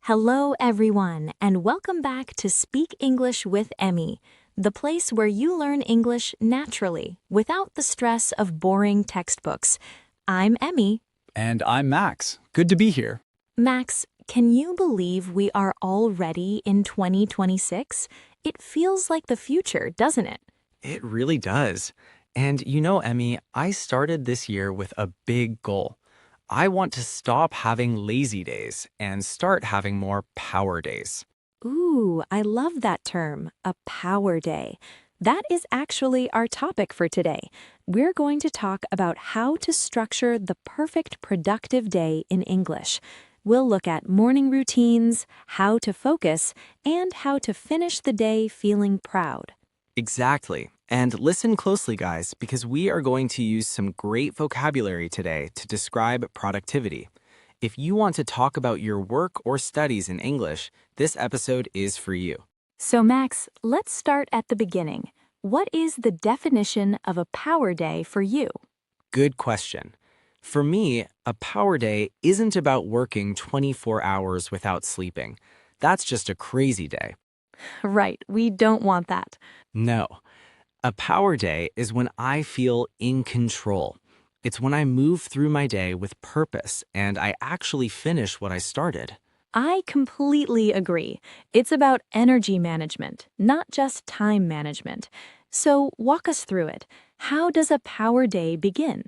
Hello, everyone, and welcome back to Speak English with Emy, the place where you learn English naturally without the stress of boring textbooks. I'm Emy. And I'm Max. Good to be here. Max, can you believe we are already in 2026? It feels like the future, doesn't it? It really does. And you know, Emmy, I started this year with a big goal. I want to stop having lazy days and start having more power days. Ooh, I love that term, a power day. That is actually our topic for today. We're going to talk about how to structure the perfect productive day in English. We'll look at morning routines, how to focus, and how to finish the day feeling proud. Exactly. And listen closely, guys, because we are going to use some great vocabulary today to describe productivity. If you want to talk about your work or studies in English, this episode is for you. So, Max, let's start at the beginning. What is the definition of a power day for you? Good question. For me, a power day isn't about working 24 hours without sleeping. That's just a crazy day. Right, we don't want that. No. A power day is when I feel in control. It's when I move through my day with purpose and I actually finish what I started. I completely agree. It's about energy management, not just time management. So, walk us through it. How does a power day begin?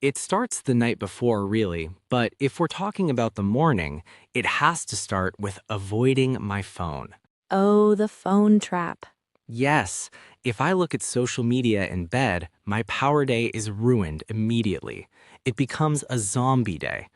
It starts the night before, really, but if we're talking about the morning, it has to start with avoiding my phone. Oh, the phone trap. Yes, if I look at social media in bed, my power day is ruined immediately. It becomes a zombie day.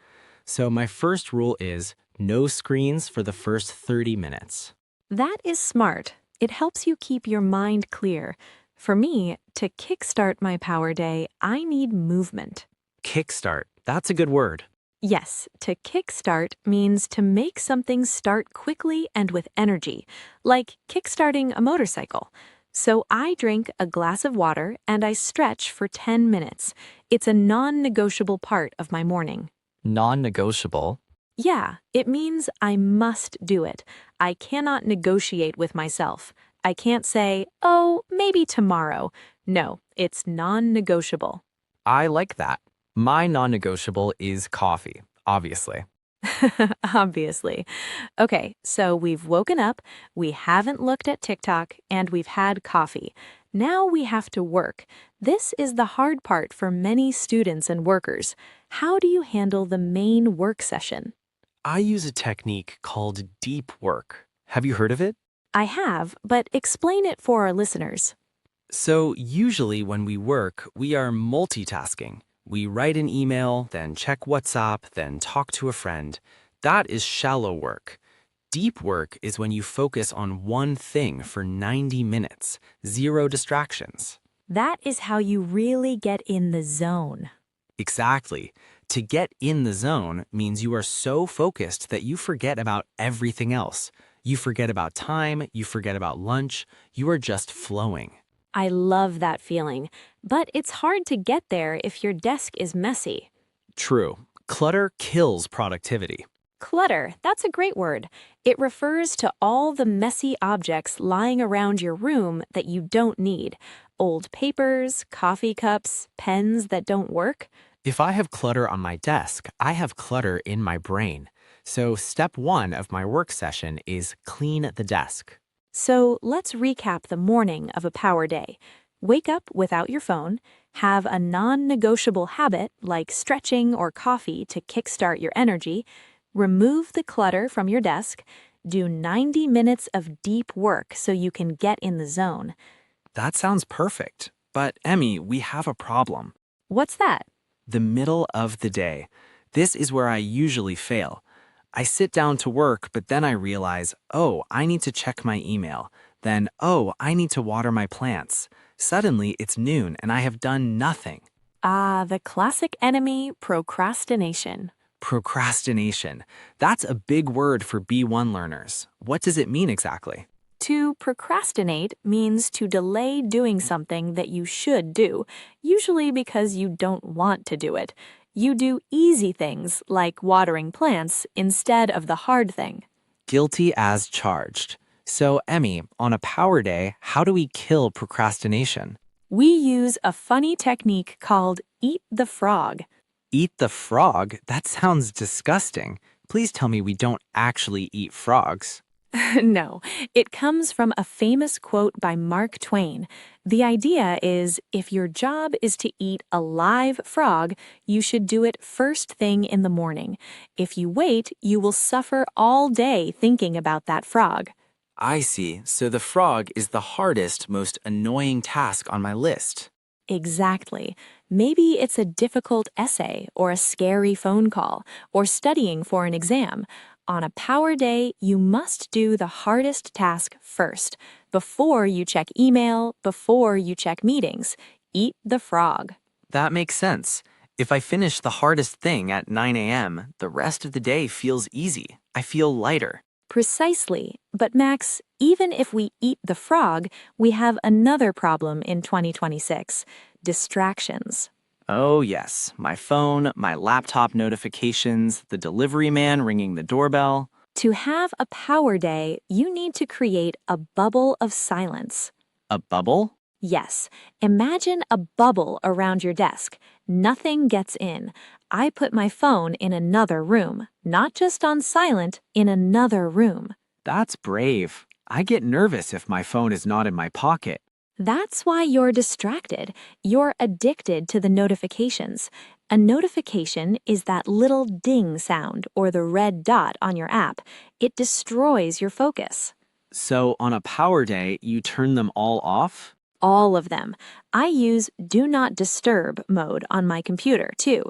So my first rule is no screens for the first 30 minutes. That is smart. It helps you keep your mind clear. For me, to kickstart my power day, I need movement. Kickstart, that's a good word. Yes, to kickstart means to make something start quickly and with energy, like kickstarting a motorcycle. So I drink a glass of water and I stretch for 10 minutes. It's a non-negotiable part of my morning. Non-negotiable. Yeah, it means I must do it. I cannot negotiate with myself. I can't say, oh, maybe tomorrow. No, it's non-negotiable. I like that. My non-negotiable is coffee, obviously. Obviously. Okay, so we've woken up, we haven't looked at TikTok, and we've had coffee. Now we have to work. This is the hard part for many students and workers. How do you handle the main work session? I use a technique called deep work. Have you heard of it? I have, but explain it for our listeners. So usually when we work, we are multitasking. We write an email, then check WhatsApp, then talk to a friend. That is shallow work. Deep work is when you focus on one thing for 90 minutes, zero distractions. That is how you really get in the zone. Exactly. To get in the zone means you are so focused that you forget about everything else. You forget about time, you forget about lunch, you are just flowing. I love that feeling, but it's hard to get there if your desk is messy. True. Clutter kills productivity. Clutter, that's a great word. It refers to all the messy objects lying around your room that you don't need. Old papers, coffee cups, pens that don't work. If I have clutter on my desk, I have clutter in my brain. So step one of my work session is clean the desk. So let's recap the morning of a power day. Wake up without your phone, have a non-negotiable habit like stretching or coffee to kickstart your energy, remove the clutter from your desk, do 90 minutes of deep work so you can get in the zone. That sounds perfect. But Emmy, we have a problem. What's that? The middle of the day. This is where I usually fail. I sit down to work, but then I realize, oh, I need to check my email. Then, oh, I need to water my plants. Suddenly, it's noon and I have done nothing. Ah, the classic enemy, procrastination. Procrastination. That's a big word for B1 learners. What does it mean exactly? To procrastinate means to delay doing something that you should do, usually because you don't want to do it. You do easy things like watering plants instead of the hard thing. Guilty as charged. So, Emy, on a power day, how do we kill procrastination? We use a funny technique called eat the frog. Eat the frog? That sounds disgusting. Please tell me we don't actually eat frogs. No, it comes from a famous quote by Mark Twain. The idea is if your job is to eat a live frog, you should do it first thing in the morning. If you wait, you will suffer all day thinking about that frog. I see. So the frog is the hardest, most annoying task on my list. Exactly. Maybe it's a difficult essay or a scary phone call or studying for an exam. On a power day, you must do the hardest task first, before you check email, before you check meetings. Eat the frog. That makes sense. If I finish the hardest thing at 9 a.m., the rest of the day feels easy. I feel lighter. Precisely. But Max, even if we eat the frog, we have another problem in 2026: distractions. Oh, yes. My phone, my laptop notifications, the delivery man ringing the doorbell. To have a power day, you need to create a bubble of silence. A bubble? Yes, imagine a bubble around your desk. Nothing gets in. I put my phone in another room, not just on silent, in another room. That's brave. I get nervous if my phone is not in my pocket. That's why you're distracted. You're addicted to the notifications. A notification is that little ding sound or the red dot on your app. It destroys your focus. So on a power day, you turn them all off? All of them. I use Do Not Disturb mode on my computer, too.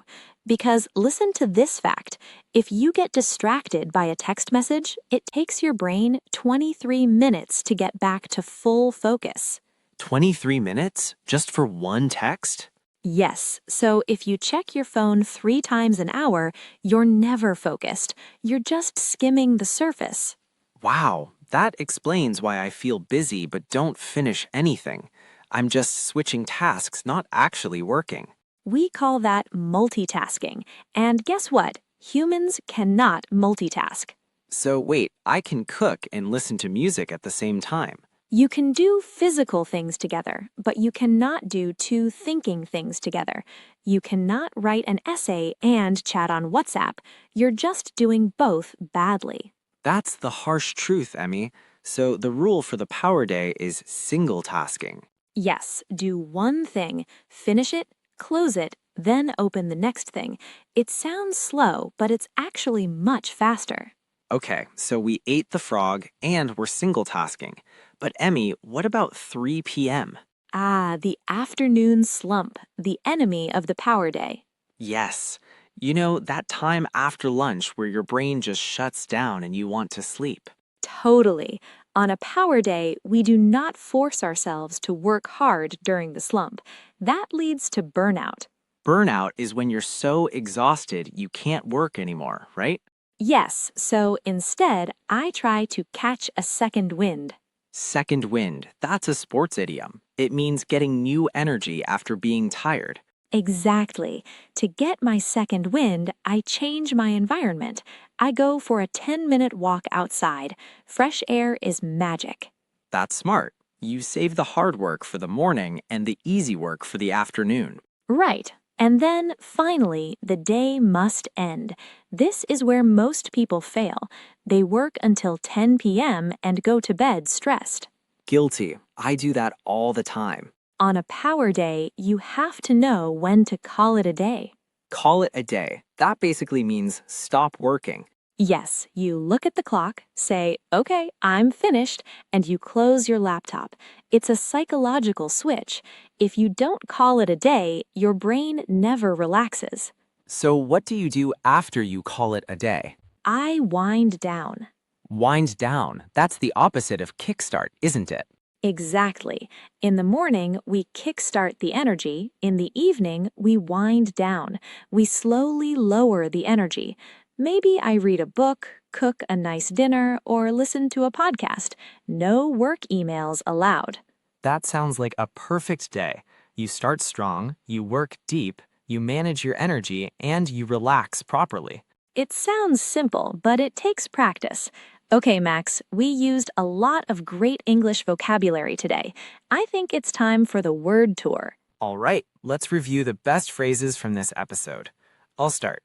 Because listen to this fact. If you get distracted by a text message, it takes your brain 23 minutes to get back to full focus. 23 minutes? Just for one text? Yes, so if you check your phone 3 times an hour, you're never focused. You're just skimming the surface. Wow, that explains why I feel busy but don't finish anything. I'm just switching tasks, not actually working. We call that multitasking. And guess what? Humans cannot multitask. So wait, I can cook and listen to music at the same time. You can do physical things together, but you cannot do 2 thinking things together. You cannot write an essay and chat on WhatsApp. You're just doing both badly. That's the harsh truth, Emy. So the rule for the power day is single tasking. Yes, do one thing, finish it, close it, then open the next thing. It sounds slow, but it's actually much faster. Okay, so we ate the frog and we're single tasking. But Emy, what about 3 p.m.? Ah, the afternoon slump, the enemy of the power day. Yes. You know, that time after lunch where your brain just shuts down and you want to sleep. Totally. On a power day, we do not force ourselves to work hard during the slump. That leads to burnout. Burnout is when you're so exhausted you can't work anymore, right? Yes, so instead, I try to catch a second wind. Second wind, that's a sports idiom. It means getting new energy after being tired. Exactly. To get my second wind, I change my environment. I go for a 10-minute walk outside. Fresh air is magic. That's smart. You save the hard work for the morning and the easy work for the afternoon. Right. And then, finally, the day must end. This is where most people fail. They work until 10 p.m. and go to bed stressed. Guilty. I do that all the time. On a power day, you have to know when to call it a day. Call it a day. That basically means stop working. Yes, you look at the clock, say, okay, I'm finished, and you close your laptop. It's a psychological switch. If you don't call it a day, your brain never relaxes. So what do you do after you call it a day? I wind down. Wind down. That's the opposite of kickstart, isn't it? Exactly. In the morning, we kickstart the energy. In the evening, we wind down. We slowly lower the energy. Maybe I read a book, cook a nice dinner, or listen to a podcast. No work emails allowed. That sounds like a perfect day. You start strong, you work deep, you manage your energy, and you relax properly. It sounds simple, but it takes practice. Okay, Max, we used a lot of great English vocabulary today. I think it's time for the word tour. All right, let's review the best phrases from this episode. I'll start.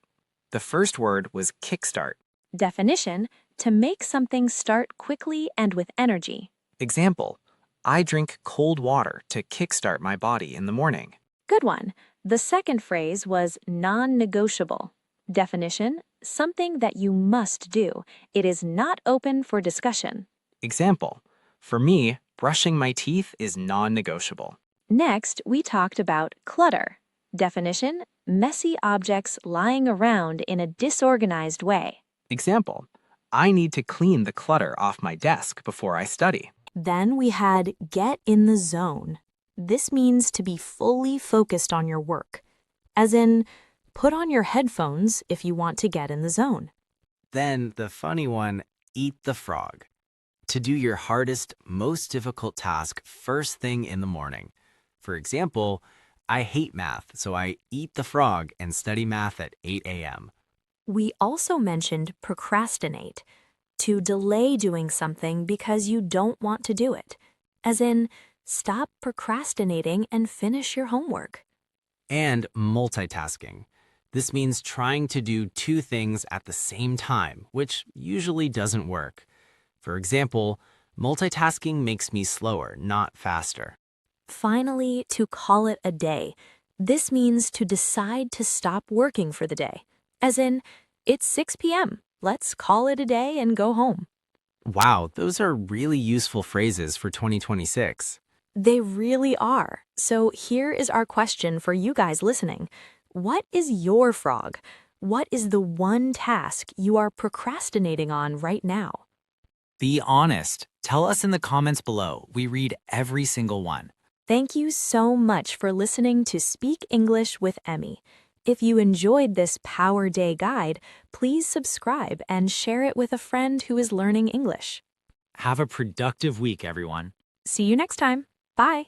The first word was kickstart. Definition: to make something start quickly and with energy. Example, I drink cold water to kickstart my body in the morning. Good one. The second phrase was non-negotiable. Definition: something that you must do. It is not open for discussion. Example, for me, brushing my teeth is non-negotiable. Next, we talked about clutter. Definition: messy objects lying around in a disorganized way. Example, I need to clean the clutter off my desk before I study. Then we had get in the zone. This means to be fully focused on your work, as in, put on your headphones if you want to get in the zone. Then the funny one, eat the frog. To do your hardest, most difficult task first thing in the morning. For example, I hate math, so I eat the frog and study math at 8 a.m. We also mentioned procrastinate, to delay doing something because you don't want to do it, as in, stop procrastinating and finish your homework. And multitasking. This means trying to do two things at the same time, which usually doesn't work. For example, multitasking makes me slower, not faster. Finally, to call it a day. This means to decide to stop working for the day, as in, it's 6 p.m. Let's call it a day and go home. Wow, those are really useful phrases for 2026. They really are. So here is our question for you guys listening. What is your frog? What is the one task you are procrastinating on right now? Be honest. Tell us in the comments below. We read every single one. Thank you so much for listening to Speak English with Emy. If you enjoyed this Power Day guide, please subscribe and share it with a friend who is learning English. Have a productive week, everyone. See you next time. Bye.